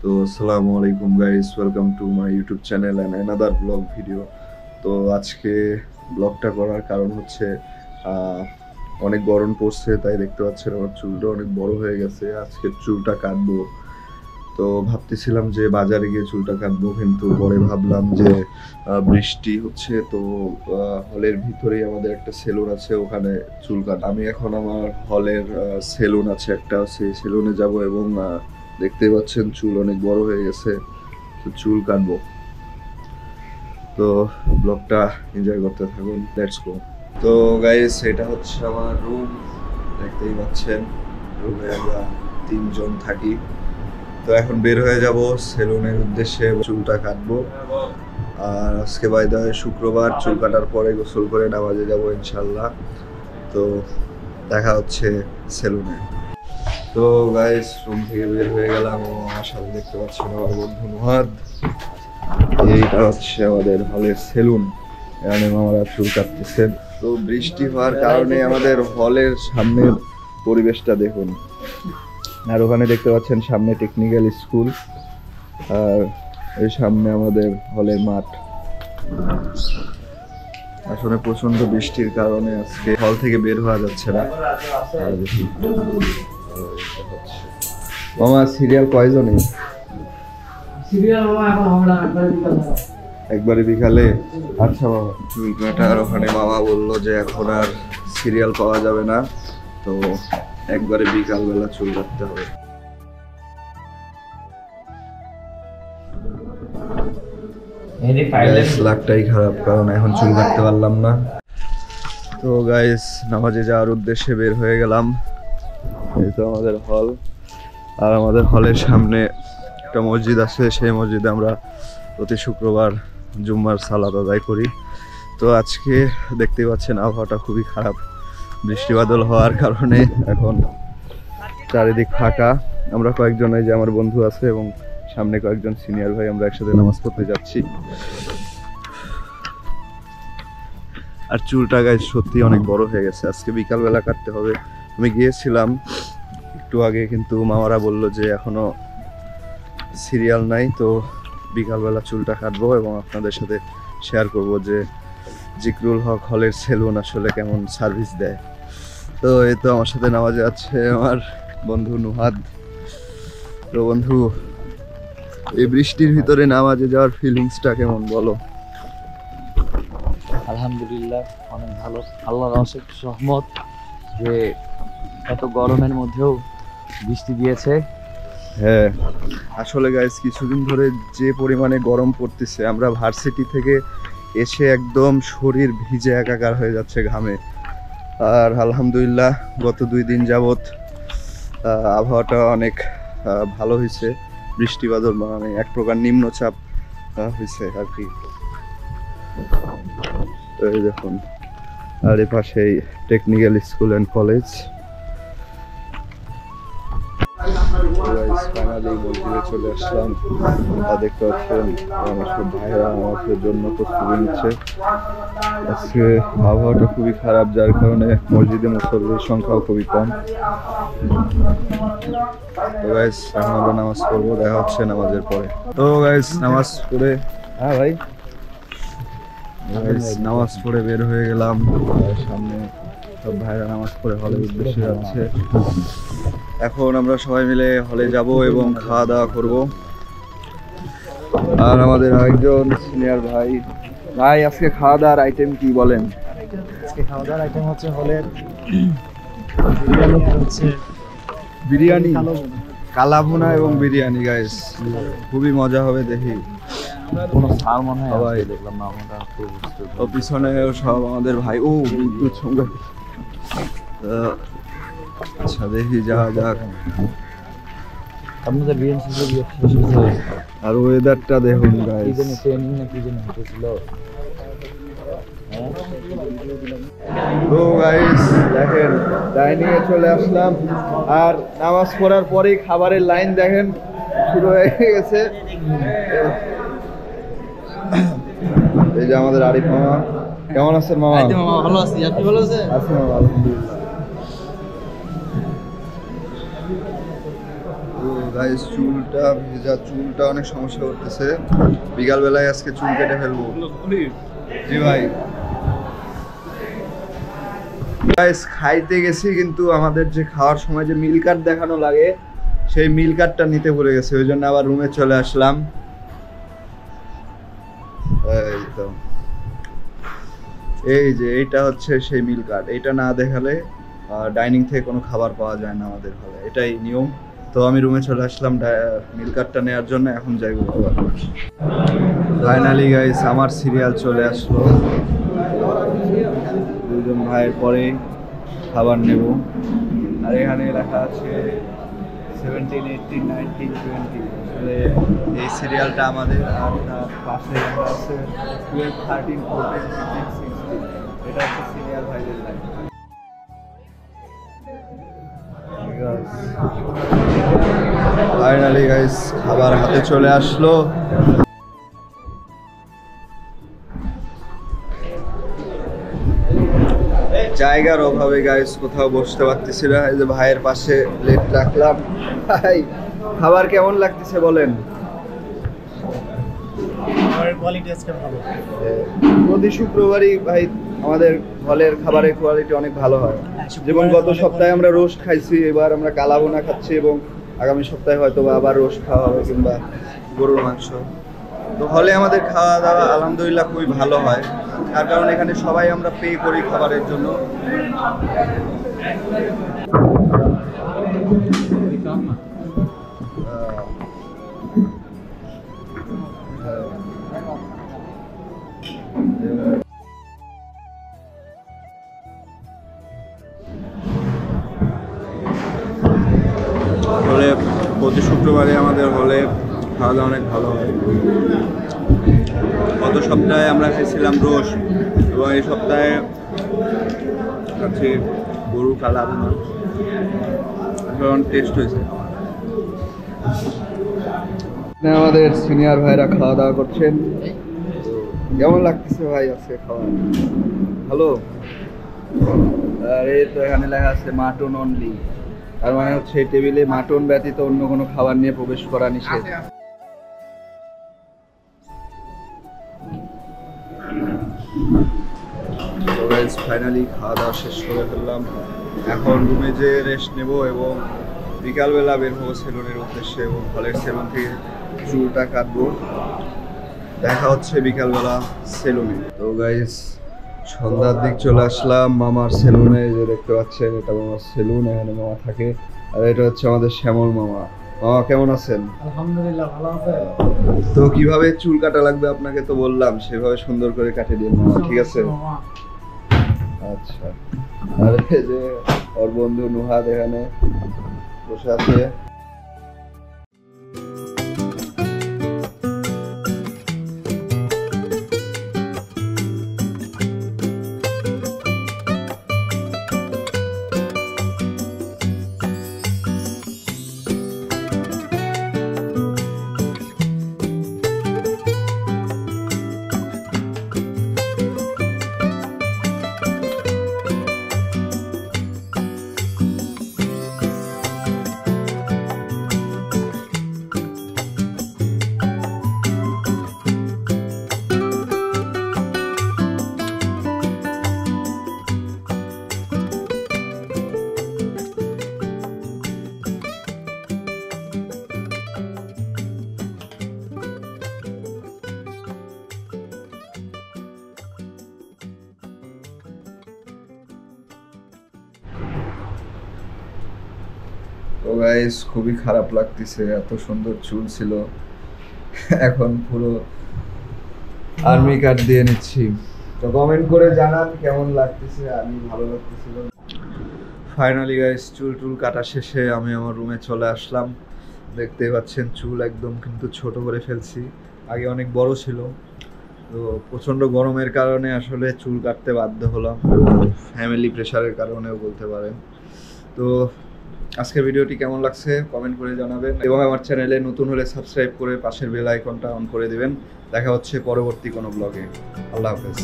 তো আসসালামু আলাইকুম guys, welcome to my YouTube channel and another blog video. তো আজকে ব্লগটা করার কারণ হচ্ছে অনেক গরম পড়ছে, তাই দেখতে পাচ্ছেন আমার চুলটা অনেক বড় হয়ে গেছে। আজকে চুলটা কাটবো, তো ভাবতেছিলাম যে বাজারে গিয়ে চুলটা কাটবো, কিন্তু পরে ভাবলাম যে বৃষ্টি হচ্ছে, তো হলের ভিতরেই আমাদের একটা সেলুন আছে, ওখানে চুল কাট। আমি এখন আমার হলের সেলুন আছে একটা, সেই সেলুনে যাব এবং দেখতেই পাচ্ছেন চুল অনেক বড় হয়ে গেছে, তো চুল কাটবো। তো ব্লগটা এনজয় করতে থাকুন, লেটস গো। তো গাইস, এটা হচ্ছে আমার রুম, দেখতেই পাচ্ছেন। রুমে আমরা তিনজন থাকি। তো এখন বের হয়ে যাব সেলুনের উদ্দেশ্যে, চুলটা কাটবো। আর আজকে বাই দ্য ওয়ে শুক্রবার, চুল কাটার পরে গোসল করে নামাজে যাব ইনশাল্লাহ। তো দেখা হচ্ছে সেলুনে। তো গাইস, রুম থেকে বের হয়ে গেলাম এবং আমার সাথে দেখতে পাচ্ছেন আমার বন্ধু নুহাদ। এইটা হচ্ছে আমাদের হলের সেলুন, এখানে মামারা চুল কাটতেছেন। তো বৃষ্টি হওয়ার কারণে আমাদের হলের সামনের পরিবেশটা দেখুন। আর ওখানে দেখতে পাচ্ছেন সামনে টেকনিক্যাল স্কুল, আর এই সামনে আমাদের হলের মাঠ। আসলে প্রচন্ড বৃষ্টির কারণে আজকে হল থেকে বের হওয়া যাচ্ছে না। আর দেখি মামা, সিরিয়াল কয়জনে? সিরিয়াল মামা এখন হবে না, একবারে বিকালে। আচ্ছা বাবা, চুল কাটার ওখানে মামা বললো যে এখন আর সিরিয়াল পাওয়া যাবে না, তো একবারে বিকালবেলা চুল কাটতে হবে। লাকটাই খারাপ, কারণ এখন চুল কাটতে পারলাম না। তো গাইস, নামাজে যাওয়ার উদ্দেশ্যে বের হয়ে গেলাম। এই তো আমাদের হল, আর আমাদের হলের সামনে একটা মসজিদ আছে, সেই মসজিদে আমরা প্রতি শুক্রবার জুম্মার সালাত আদায় করি। তো আজকে দেখতেই পাচ্ছেন আবহাওয়াটা খুবই খারাপ, বৃষ্টি বাদল হওয়ার কারণে এখন চারিদিক ফাঁকা। আমরা কয়েকজন, এই যে আমার বন্ধু আছে এবং সামনে কয়েকজন সিনিয়র ভাই, আমরা একসাথে নামাজ পড়তে যাচ্ছি। আর চুলটা গাইস সত্যি অনেক বড় হয়ে গেছে, আজকে বিকালবেলা কাটতে হবে। আমি গিয়েছিলাম একটু আগে, কিন্তু মামারা বলল যে এখনো সিরিয়াল নাই, তো বিকালবেলা চুলটা কাটবো এবং আপনাদের সাথে শেয়ার করব যে জিকরুল হক হলের সেলুন আসলে কেমন সার্ভিস দেয়। তো এই তো আমার সাথে নামাজে আছে আমার বন্ধু নুহাদ। তো বন্ধু, এই বৃষ্টির ভিতরে নামাজে যাওয়ার ফিলিংসটা কেমন বলো? আলহামদুলিল্লাহ অনেক ভালো, আল্লাহর অশেষ রহমত যে এত গরমের মধ্যেও বৃষ্টি দিয়েছে। হ্যাঁ, আসলে গাইস কিছুদিন ধরে যে পরিমাণে গরম পড়তেছে, আমরা ভার্সিটি থেকে এসে একদম শরীর ভিজে একাকার হয়ে যাচ্ছে ঘামে। আর আলহামদুলিল্লাহ গত 2 দিন যাবৎ আবহাওয়াটা অনেক ভালো হয়েছে, বৃষ্টি বাদল মানে এক প্রকার নিম্নচাপ হয়েছে আর কি। তো এই দেখুন, আর এ পাশেই technical school and college. Finally মসজিদে চলে আসলাম, দেখতে পাচ্ছেন আমার সব ভাইরা আমাদের জন্য প্রস্তুতি নিচ্ছে। আজকে আবহাওয়াটা খুবই খারাপ, যার কারণে মসজিদে মুসল্লির সংখ্যাও খুবই কম। তো গাইস, এখন আমরা নামাজ পড়বো, দেখা হচ্ছে নামাজের পরে। তো গাইস, নামাজ পড়ে ভাই নামাজ পড়ে বের হয়ে গেলাম। সামনে সব ভাইরা নামাজ পড়ে হলের উদ্দেশ্যে যাচ্ছে। এখন আমরা সবাই মিলে হলে যাব এবং খাওয়া দাওয়া করব। আর আমাদের আরেকজন সিনিয়র ভাই, আজকে খাওয়া দাওয়ার আইটেম কি বলেন? আজকে খাওয়া দাওয়ার আইটেম হচ্ছে হলের বিরিয়ানি, কালা ভুনা এবং বিরিয়ানি। গাইস খুবই মজা হবে, দেখি কোনো সার মনে হয় সবাই দেখলাম না আমরা ও পিছনে সব আমাদের ভাই। ও বিদ্যুৎ সংযোগ। আচ্ছা দেখি, যাওয়া যাক। আপনাদের বিরিয়ানি শেষ হয়েছে। আর ওয়েদারটা দেখুন কি গাইস, জানি ট্রেনিং না কি জানি হতেছিল। তো গাইস দেখেন, ডাইনিং এ চলে আসলাম, আর নামাজ পড়ার পরেই খাবারের লাইন দেখেন শুরু হয়ে গেছে। এই যে আমাদের আরিফ মামা, কেমন আছেন মামা? ভালো আছি, আপনি ভালো আছেন? আছি মামা, আলহামদুলিল্লাহ। গাইস চুলটা ভেজা, চুলটা অনেক সমস্যা করতেছে। বিকালবেলায় আজকে চুল কেটে ফেলবো। জি ভাই। গাইস খাইতে গেছি কিন্তু আমাদের যে খাওয়ার সময় যে মিল কার্ড দেখানো লাগে সেই মিল কার্ডটা নিতে ভুলে গেছি, ওই জন্য আবার রুমে চলে আসলাম। এই তো এই যে এইটা হচ্ছে সেই মিল কার্ড, এইটা না দেখালে ডাইনিং থেকে কোনো খাবার পাওয়া যায় না আমাদের হলে, এটাই নিয়ম। তো আমি রুমে চলে আসলাম মিল কার্ডটা নেওয়ার জন্য, এখন যাইব আবার। ফাইনালি গাইস আমার সিরিয়াল চলে আসলো, দুজন ভাইয়ের পরে খাবার নেব। আর এখানে লেখা আছে 17, 18, 19, 20। আসলে এই সিরিয়ালটা আমাদের, আর তার পাশে লেখা আছে 12, 13, 14, 15, 16। এটা হচ্ছে সিরিয়াল ভাইদের লাইন। ফাইনালি গাইস খাবার হাতে চলে আসলো। জায়গার অভাবে গাইস কোথাও বসতে পারতেছি না, এই যে ভাইয়ের পাশে প্লেট রাখলাম। ভাই খাবার কেমন লাগতেছে বলেন? প্রতি শুক্রবারই ভাই আমাদের হলের খাবারের কোয়ালিটি অনেক ভালো হয়। যেমন গত সপ্তাহে আমরা রোস্ট খাইছি, এবার আমরা কালাবোনা খাচ্ছি এবং আগামী সপ্তাহে হয়তো আবার রোস্ট খাওয়া হবে কিংবা গরুর মাংস। তো হলে আমাদের খাওয়া দাওয়া আলহামদুলিল্লাহ খুবই ভালো হয়, তার কারণ এখানে সবাই আমরা পে করি খাবারের জন্য। হলে প্রতি শুক্রবারে আমাদের হলে খাওয়া দাওয়া অনেক ভালো হয়। গত সপ্তাহে আমরা খেয়েছিলাম রোস্ট এবং এই সপ্তাহে খাচ্ছি গরু কালাবোনা, টেস্ট হয়েছে। আমাদের সিনিয়র ভাইরা খাওয়া দাওয়া করছেন, কেমন লাগতেছে ভাই আজকে খাওয়া? ভালো। আর এই তো এখানে লেখা আছে মাটন অনলি, তার মানে হচ্ছে এই টেবিলে মাটন ব্যতীত অন্য কোনো খাবার নিয়ে প্রবেশ করা নিষেধ। তো গাইস ফাইনালি খাওয়া দাওয়া শেষ করে ফেললাম, এখন রুমে যে রেস্ট নেব এবং বিকালবেলা বের হবো সেলুনের উদ্দেশ্যে এবং হলের সেলুন থেকে চুলটা কাটবো। দেখা হচ্ছে বিকালবেলা সেলুনে। তো গাইস সন্ধ্যার দিক চলে আসলাম মামার সেলুনে, যে দেখতে পাচ্ছেন এটা মামার সেলুন, এখানে মামা থাকে। আর এটা হচ্ছে আমাদের শ্যামল মামা। মামা কেমন আছেন? আলহামদুলিল্লাহ ভালো আছেন। তো কিভাবে চুল কাটা লাগবে আপনাকে তো বললাম, সেভাবে সুন্দর করে কাটে দিন মামা, ঠিক আছে? আচ্ছা। আর এই যে ওর বন্ধু নুহাদ এখানে বসে আছে। তো গাইস খুবই খারাপ লাগতেছে, এত সুন্দর চুল ছিল এখন পুরো আর্মি কাট দিয়ে নিচ্ছি। তো কমেন্ট করে জানান কেমন লাগতেছে, আমি ভালো লাগতেছিল। ফাইনালি গাইস চুল টুল কাটা শেষে আমি আমার রুমে চলে আসলাম। দেখতেই পাচ্ছেন চুল একদম কিন্তু ছোট করে ফেলছি, আগে অনেক বড় ছিল। তো প্রচণ্ড গরমের কারণে আসলে চুল কাটতে বাধ্য হলাম, ফ্যামিলি প্রেশারের কারণেও বলতে পারেন। তো আজকের ভিডিওটি কেমন লাগছে কমেন্ট করে জানাবেন এবং আমার চ্যানেলে নতুন হলে সাবস্ক্রাইব করে পাশের বেল আইকনটা অন করে দিবেন। দেখা হচ্ছে পরবর্তী কোনো ব্লগে। আল্লাহ হাফেজ।